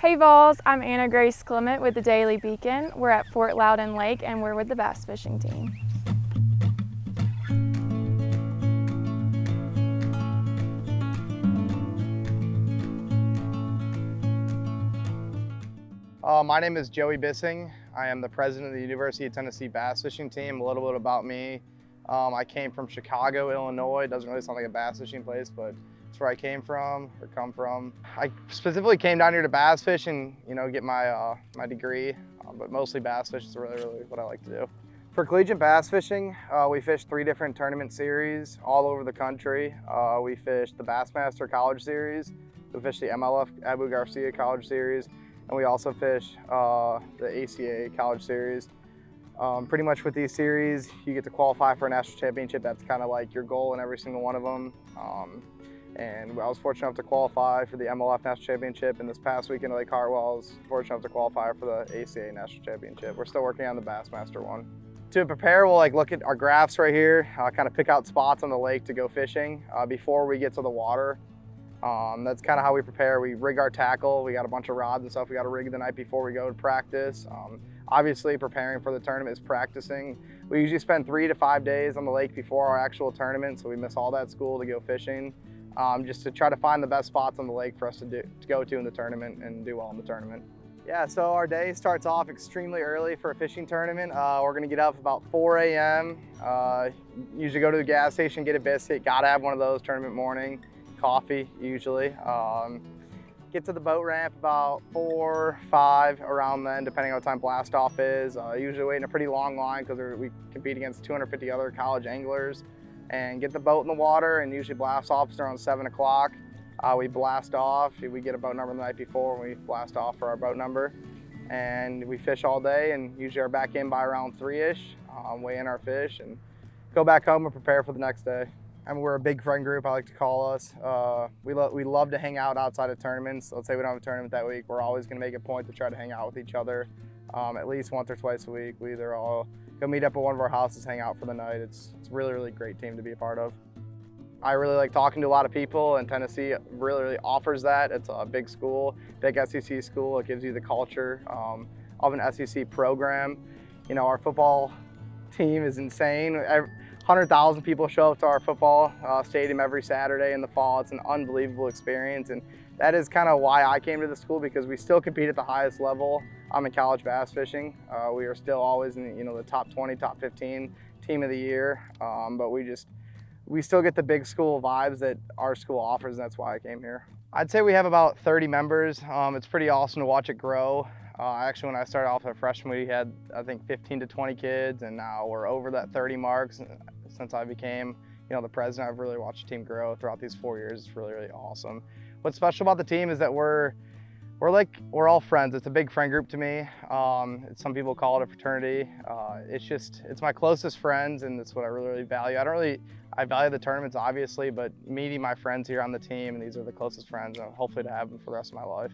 Hey Vols, I'm Anna Grace Clement with the Daily Beacon. We're at Fort Loudon Lake and we're with the bass fishing team. My name is Joey Bissing. I am the president of the University of Tennessee bass fishing team. A little bit about me. I came from Chicago, Illinois. It doesn't really sound like a bass fishing place, but it's where I came from or come from. I specifically came down here to bass fish and get my my degree, but mostly bass fish is really what I like to do. For collegiate bass fishing, we fish 3 different tournament series all over the country. We fish the Bassmaster College Series, we fish the MLF Abu Garcia College Series, and we also fish the ACA College Series. Pretty much with these series, you get to qualify for a national championship. That's kind of like your goal in every single one of them. And I was fortunate enough to qualify for the MLF National Championship, and this past weekend at Lake Hartwell, I was fortunate enough to qualify for the ACA National Championship. We're still working on the Bassmaster one. To prepare, we'll look at our graphs right here, kind of pick out spots on the lake to go fishing before we get to the water. That's kind of how we prepare. We rig our tackle. We got a bunch of rods and stuff we got to rig the night before we go to practice. Obviously, preparing for the tournament is practicing. We usually spend 3 to 5 days on the lake before our actual tournament, so we miss all that school to go fishing, just to try to find the best spots on the lake for us to go to in the tournament and do well in the tournament. Yeah, so our day starts off extremely early for a fishing tournament. We're gonna get up about 4 a.m. Usually go to the gas station, get a biscuit. Gotta have one of those tournament morning. Coffee usually. Get to the boat ramp about 4, 5 around then, depending on what time blast off is. Usually wait in a pretty long line because we compete against 250 other college anglers, and get the boat in the water, and usually blast off around 7 o'clock. We blast off. We get a boat number the night before, and we blast off for our boat number, and we fish all day, and usually are back in by around 3-ish, weigh in our fish and go back home and prepare for the next day. I mean, we're a big friend group, I like to call us. We love to hang out outside of tournaments. Let's say we don't have a tournament that week, we're always gonna make a point to try to hang out with each other at least once or twice a week. We either all go meet up at one of our houses, hang out for the night. It's a really great team to be a part of. I really like talking to a lot of people, and Tennessee really offers that. It's a big school, big SEC school. It gives you the culture of an SEC program. You know, our football team is insane. 100,000 people show up to our football stadium every Saturday in the fall. It's an unbelievable experience, and that is kind of why I came to the school, because we still compete at the highest level in college bass fishing. We are still always in the top 20, top 15 team of the year, but we still get the big school vibes that our school offers, and that's why I came here. I'd say we have about 30 members. It's pretty awesome to watch it grow. Actually, when I started off as a freshman, we had, I think, 15 to 20 kids, and now we're over that 30 mark. Since I became, the president, I've really watched the team grow throughout these 4 years. It's really awesome. What's special about the team is that we're all friends. It's a big friend group to me. Some people call it a fraternity. It's my closest friends, and it's what I really value. I value the tournaments, obviously, but meeting my friends here on the team, and these are the closest friends, and hopefully to have them for the rest of my life.